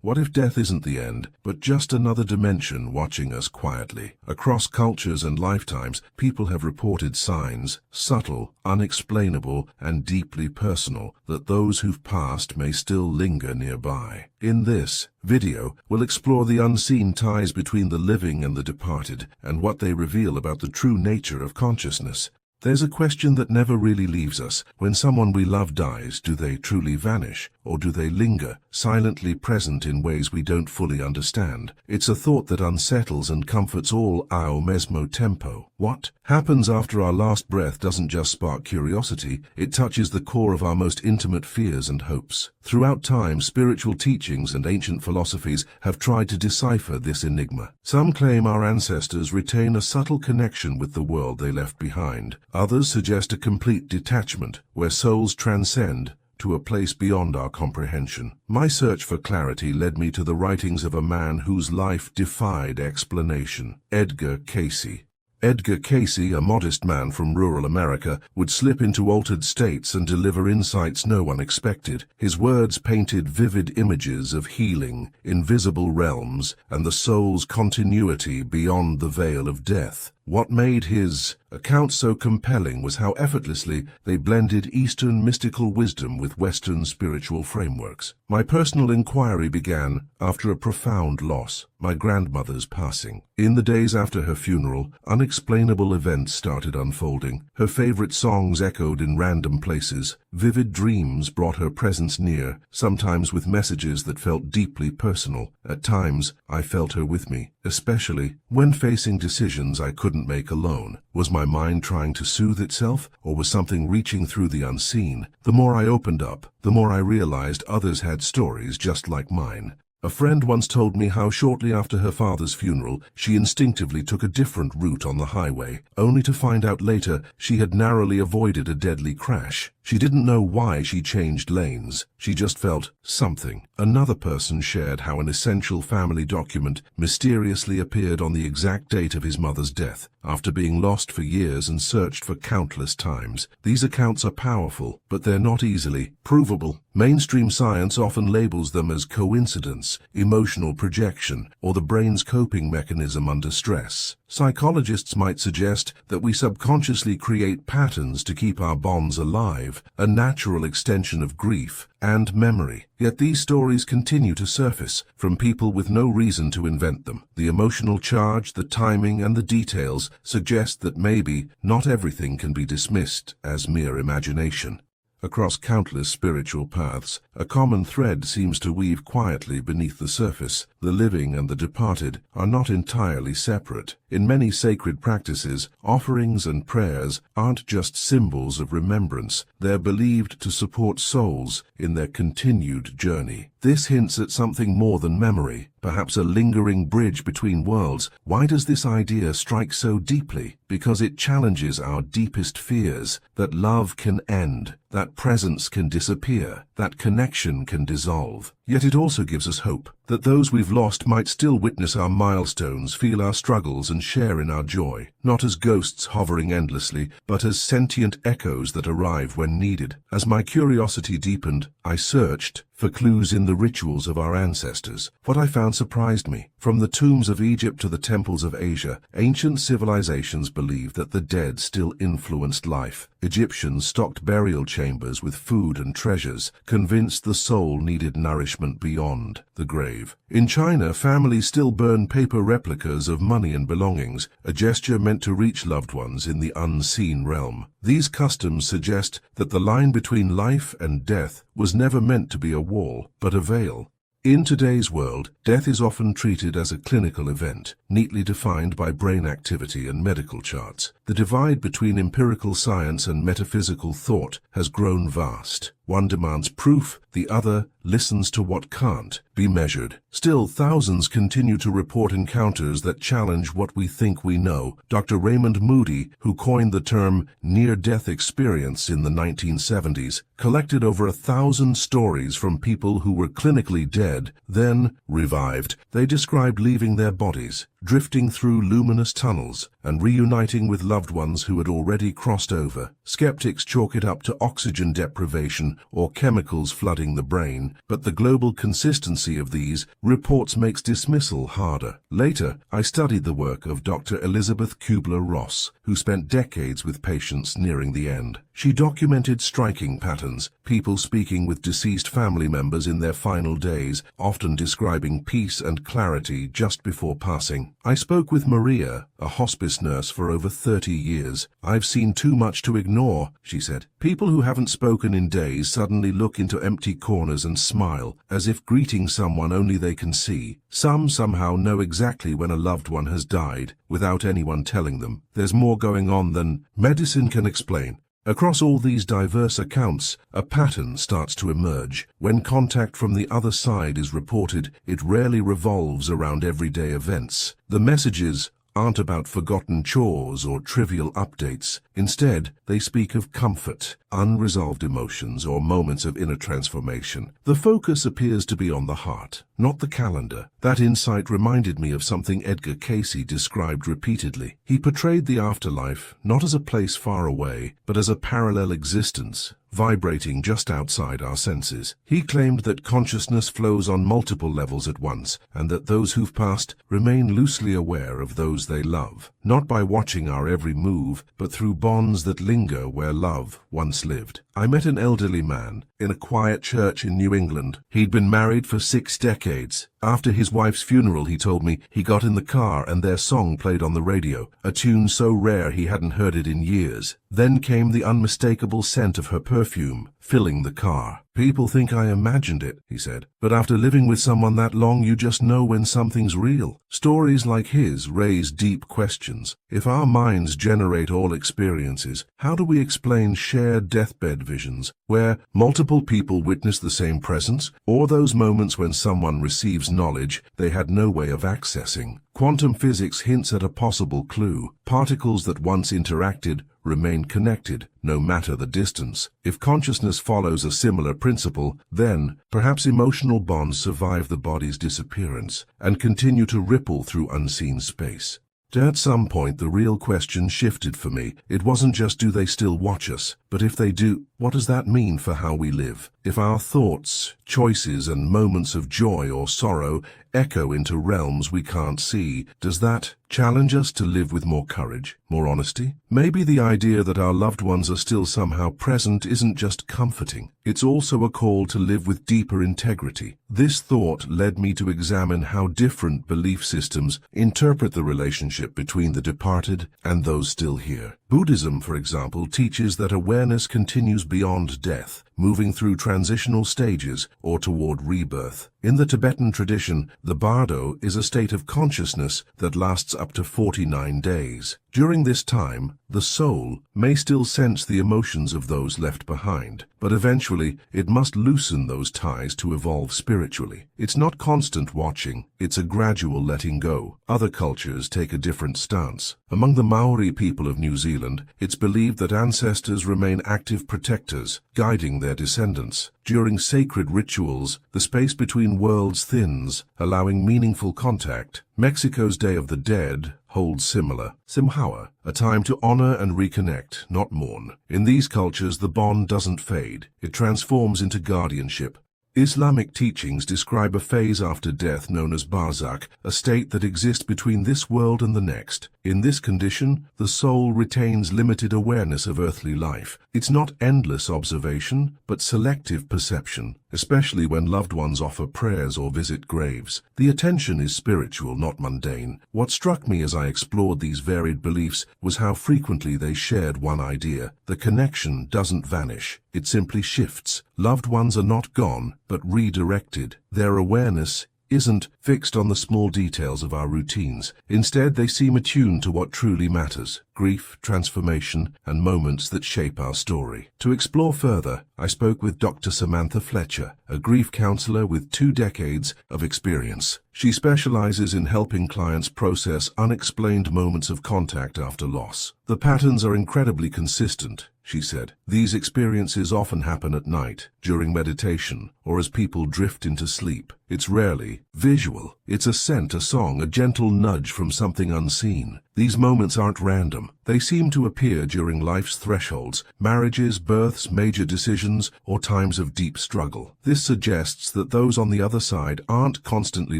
What if death isn't the end, but just another dimension watching us quietly? Across cultures and lifetimes, people have reported signs, subtle, unexplainable, and deeply personal, that those who've passed may still linger nearby. In this video, we'll explore the unseen ties between the living and the departed, and what they reveal about the true nature of consciousness. There's a question that never really leaves us. When someone we love dies, do they truly vanish, or do they linger, silently present in ways we don't fully understand? It's a thought that unsettles and comforts all ao mesmo tempo. What happens after our last breath doesn't just spark curiosity, it touches the core of our most intimate fears and hopes. Throughout time, spiritual teachings and ancient philosophies have tried to decipher this enigma. Some claim our ancestors retain a subtle connection with the world they left behind. Others suggest a complete detachment, where souls transcend to a place beyond our comprehension. My search for clarity led me to the writings of a man whose life defied explanation: Edgar Cayce. Edgar Cayce, a modest man from rural America, would slip into altered states and deliver insights no one expected. His words painted vivid images of healing, invisible realms, and the soul's continuity beyond the veil of death. What made his account so compelling was how effortlessly they blended Eastern mystical wisdom with Western spiritual frameworks. My personal inquiry began after a profound loss, my grandmother's passing. In the days after her funeral, unexplainable events started unfolding. Her favorite songs echoed in random places. Vivid dreams brought her presence near, sometimes with messages that felt deeply personal. At times, I felt her with me, especially when facing decisions I couldn't make alone. Was my mind trying to soothe itself, or was something reaching through the unseen? The more I opened up, the more I realized others had stories just like mine. A friend once told me how shortly after her father's funeral, she instinctively took a different route on the highway, only to find out later she had narrowly avoided a deadly crash. She didn't know why she changed lanes. She just felt something. Another person shared how an essential family document mysteriously appeared on the exact date of his mother's death, after being lost for years and searched for countless times. These accounts are powerful, but they're not easily provable. Mainstream science often labels them as coincidence, emotional projection, or the brain's coping mechanism under stress. Psychologists might suggest that we subconsciously create patterns to keep our bonds alive, a natural extension of grief and memory. Yet these stories continue to surface from people with no reason to invent them. The emotional charge, the timing, and the details suggest that maybe not everything can be dismissed as mere imagination. Across countless spiritual paths, a common thread seems to weave quietly beneath the surface. The living and the departed are not entirely separate. In many sacred practices, offerings and prayers aren't just symbols of remembrance. They're believed to support souls in their continued journey. This hints at something more than memory, perhaps a lingering bridge between worlds. Why does this idea strike so deeply? Because it challenges our deepest fears, that love can end, that presence can disappear, that connection can dissolve. Yet it also gives us hope, that those we've lost might still witness our milestones, feel our struggles, and share in our joy, not as ghosts hovering endlessly, but as sentient echoes that arrive when needed. As my curiosity deepened, I searched for clues in the rituals of our ancestors. What I found surprised me. From the tombs of Egypt to the temples of Asia, ancient civilizations believed that the dead still influenced life. Egyptians stocked burial chambers with food and treasures, convinced the soul needed nourishment beyond the grave. In China, families still burn paper replicas of money and belongings, a gesture meant to reach loved ones in the unseen realm. These customs suggest that the line between life and death was never meant to be a wall, but a veil. In today's world, death is often treated as a clinical event, neatly defined by brain activity and medical charts. The divide between empirical science and metaphysical thought has grown vast. One demands proof, the other listens to what can't be measured. Still, thousands continue to report encounters that challenge what we think we know. Dr. Raymond Moody, who coined the term near-death experience in the 1970s, collected over 1,000 stories from people who were clinically dead, then revived. They described leaving their bodies, drifting through luminous tunnels, and reuniting with loved ones who had already crossed over. Skeptics chalk it up to oxygen deprivation or chemicals flooding the brain, but the global consistency of these reports makes dismissal harder. Later, I studied the work of Dr. Elizabeth Kubler-Ross, who spent decades with patients nearing the end. She documented striking patterns, people speaking with deceased family members in their final days, often describing peace and clarity just before passing. I spoke with Maria, a hospice nurse for over 30 years. "I've seen too much to ignore," she said. "People who haven't spoken in days suddenly look into empty corners and smile, as if greeting someone only they can see. Some somehow know exactly when a loved one has died, without anyone telling them. There's more going on than medicine can explain." Across all these diverse accounts, a pattern starts to emerge. When contact from the other side is reported, it rarely revolves around everyday events. The messages aren't about forgotten chores or trivial updates. Instead, they speak of comfort, unresolved emotions, or moments of inner transformation. The focus appears to be on the heart, not the calendar. That insight reminded me of something Edgar Cayce described repeatedly. He portrayed the afterlife not as a place far away, but as a parallel existence, vibrating just outside our senses. He claimed that consciousness flows on multiple levels at once, and that those who've passed remain loosely aware of those they love, not by watching our every move, but through bonds that linger where love once lived. I met an elderly man in a quiet church in New England. He'd been married for 6 decades. After his wife's funeral, he told me, he got in the car and their song played on the radio, a tune so rare he hadn't heard it in years. Then came the unmistakable scent of her perfume, filling the car. "People think I imagined it," he said, "but after living with someone that long, you just know when something's real." Stories like his raise deep questions. If our minds generate all experiences, how do we explain shared deathbed visions, where multiple people witness the same presence, or those moments when someone receives knowledge they had no way of accessing? Quantum physics hints at a possible clue. Particles that once interacted remain connected, no matter the distance. If consciousness follows a similar principle, then perhaps emotional bonds survive the body's disappearance and continue to ripple through unseen space. At some point, the real question shifted for me. It wasn't just do they still watch us, but if they do, what does that mean for how we live? If our thoughts, choices, and moments of joy or sorrow echo into realms we can't see, does that challenge us to live with more courage, more honesty? Maybe the idea that our loved ones are still somehow present isn't just comforting. It's also a call to live with deeper integrity. This thought led me to examine how different belief systems interpret the relationship between the departed and those still here. Buddhism, for example, teaches that awareness continues beyond death, moving through transitional stages or toward rebirth. In the Tibetan tradition, the bardo is a state of consciousness that lasts up to 49 days. During this time, the soul may still sense the emotions of those left behind, but eventually it must loosen those ties to evolve spiritually. It's not constant watching, it's a gradual letting go. Other cultures take a different stance. Among the Maori people of New Zealand, it's believed that ancestors remain active protectors, guiding their descendants. During sacred rituals, the space between worlds thins, allowing meaningful contact. Mexico's Day of the Dead holds similar. Simhawa, a time to honor and reconnect, not mourn. In these cultures, the bond doesn't fade. It transforms into guardianship. Islamic teachings describe a phase after death known as barzakh, a state that exists between this world and the next. In this condition, the soul retains limited awareness of earthly life. It's not endless observation, but selective perception, especially when loved ones offer prayers or visit graves. The attention is spiritual, not mundane. What struck me as I explored these varied beliefs was how frequently they shared one idea. The connection doesn't vanish, it simply shifts. Loved ones are not gone, but redirected. Their awareness isn't fixed on the small details of our routines. Instead, they seem attuned to what truly matters: grief, transformation, and moments that shape our story. To explore further, I spoke with Dr. Samantha Fletcher, a grief counselor with 2 decades of experience. She specializes in helping clients process unexplained moments of contact after loss. The patterns are incredibly consistent. she said. These experiences often happen at night, during meditation, or as people drift into sleep. It's rarely visual. It's a scent, a song, a gentle nudge from something unseen. These moments aren't random. They seem to appear during life's thresholds, marriages, births, major decisions, or times of deep struggle. This suggests that those on the other side aren't constantly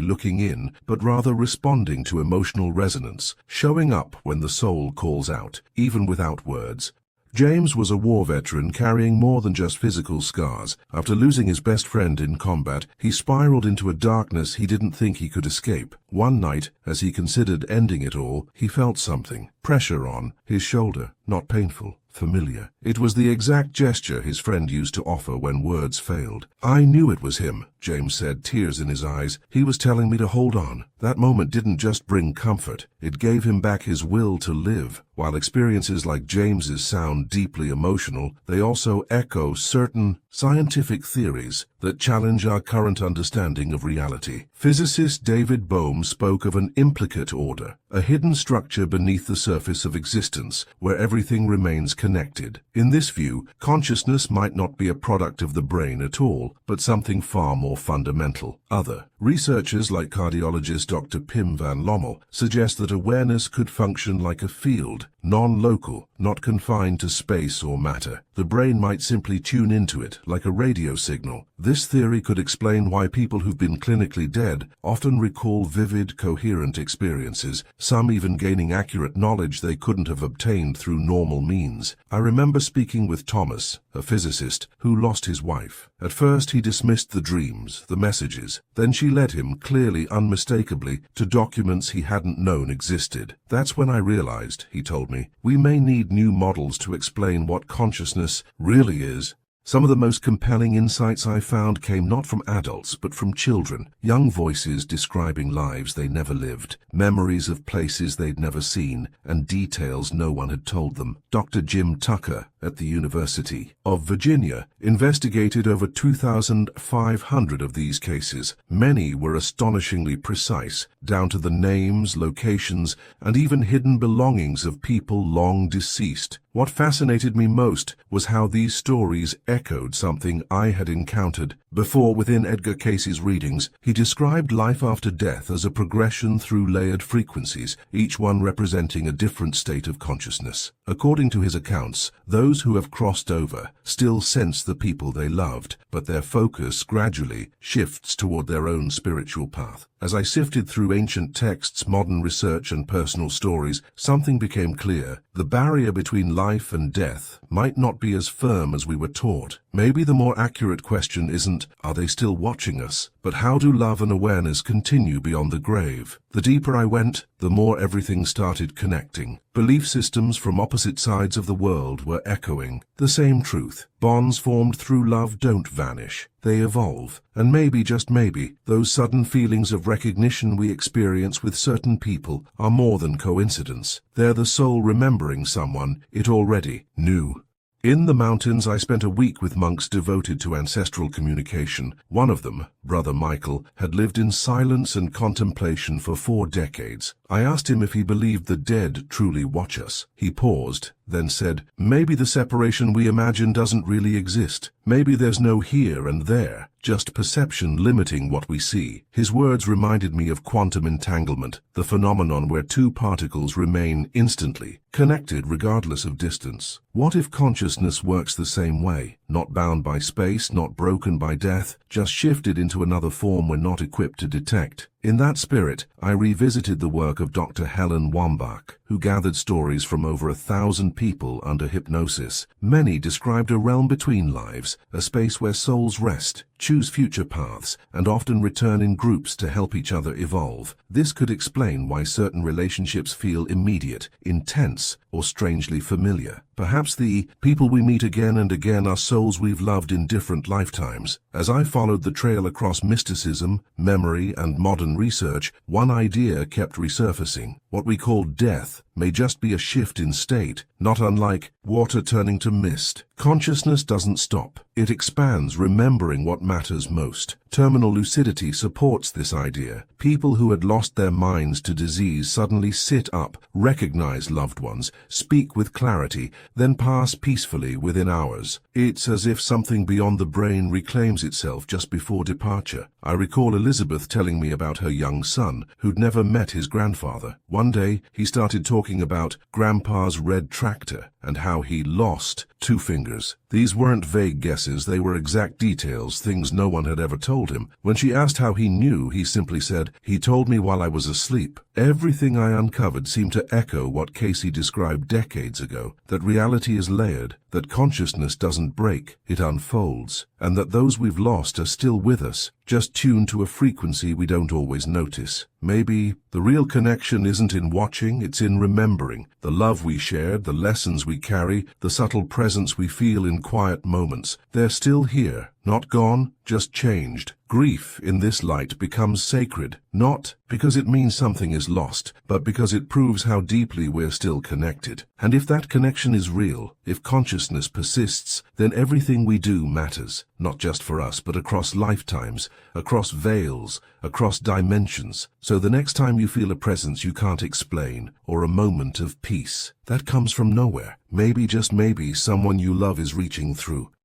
looking in, but rather responding to emotional resonance, showing up when the soul calls out, even without words. James was a war veteran carrying more than just physical scars. After losing his best friend in combat, he spiraled into a darkness he didn't think he could escape. One night, as he considered ending it all, he felt something. Pressure on his shoulder, not painful, familiar. It was the exact gesture his friend used to offer when words failed. "I knew it was him," James said, tears in his eyes. "He was telling me to hold on." That moment didn't just bring comfort, it gave him back his will to live. While experiences like James's sound deeply emotional, they also echo certain scientific theories that challenge our current understanding of reality. Physicist David Bohm spoke of an implicate order, a hidden structure beneath the surface of existence, where everything remains connected. In this view, consciousness might not be a product of the brain at all, but something far more fundamental. Other researchers like cardiologist Dr. Pim van Lommel suggest that awareness could function like a field, non-local, not confined to space or matter. The brain might simply tune into it, like a radio signal. This theory could explain why people who've been clinically dead often recall vivid, coherent experiences, some even gaining accurate knowledge they couldn't have obtained through normal means. I remember speaking with Thomas, a physicist, who lost his wife. At first he dismissed the dreams, the messages. Then she led him, clearly, unmistakably, to documents he hadn't known existed. "That's when I realized," he told me, "we may need new models to explain what consciousness really is." Some of the most compelling insights I found came not from adults, but from children, young voices describing lives they never lived, memories of places they'd never seen, and details no one had told them. Dr. Jim Tucker, at the University of Virginia, investigated over 2,500 of these cases. Many were astonishingly precise, down to the names, locations, and even hidden belongings of people long deceased. What fascinated me most was how these stories echoed something I had encountered before within Edgar Cayce's readings. He described life after death as a progression through layered frequencies, each one representing a different state of consciousness. According to his accounts, those who have crossed over still sense the people they loved, but their focus gradually shifts toward their own spiritual path. As I sifted through ancient texts, modern research, and personal stories, something became clear. The barrier between life and death might not be as firm as we were taught. Maybe the more accurate question isn't, are they still watching us, but how do love and awareness continue beyond the grave? The deeper I went, the more everything started connecting. Belief systems from opposite sides of the world were echoing the same truth. Bonds formed through love don't vanish. They evolve. And maybe, just maybe, those sudden feelings of recognition we experience with certain people are more than coincidence. They're the soul remembering someone it already knew. In the mountains, I spent a week with monks devoted to ancestral communication. One of them, Brother Michael, had lived in silence and contemplation for 4 decades. I asked him if he believed the dead truly watch us. He paused, then said, "Maybe the separation we imagine doesn't really exist. Maybe there's no here and there, just perception limiting what we see." His words reminded me of quantum entanglement, the phenomenon where 2 particles remain instantly connected regardless of distance. What if consciousness works the same way? Not bound by space, not broken by death, just shifted into another form we're not equipped to detect. In that spirit, I revisited the work of Dr. Helen Wambach, who gathered stories from over 1,000 people under hypnosis. Many described a realm between lives, a space where souls rest, choose future paths, and often return in groups to help each other evolve. This could explain why certain relationships feel immediate, intense, or strangely familiar. Perhaps the people we meet again and again are souls we've loved in different lifetimes. As I followed the trail across mysticism, memory, and modern research, one idea kept resurfacing. What we call death may just be a shift in state, not unlike water turning to mist. Consciousness doesn't stop. It expands, remembering what matters most. Terminal lucidity supports this idea. People who had lost their minds to disease suddenly sit up, recognize loved ones, speak with clarity, then pass peacefully within hours. It's as if something beyond the brain reclaims itself just before departure. I recall Elizabeth telling me about her young son, who'd never met his grandfather. One day, he started talking about Grandpa's red tractor and how he lost 2 fingers. These weren't vague guesses, they were exact details, things no one had ever told him. When she asked how he knew, he simply said, "He told me while I was asleep." Everything I uncovered seemed to echo what Casey described decades ago, that reality is layered, that consciousness doesn't break, it unfolds, and that those we've lost are still with us, just tuned to a frequency we don't always notice. Maybe the real connection isn't in watching, it's in remembering. The love we shared, the lessons we carry, the subtle presence we feel in quiet moments. They're still here, not gone, just changed. Grief in this light becomes sacred, not because it means something is lost, but because it proves how deeply we're still connected. And if that connection is real, if consciousness persists, then everything we do matters, not just for us, but across lifetimes, across veils, across dimensions. So the next time you feel a presence you can't explain, or a moment of peace, that comes from nowhere. Maybe, just maybe, someone you love is reaching through.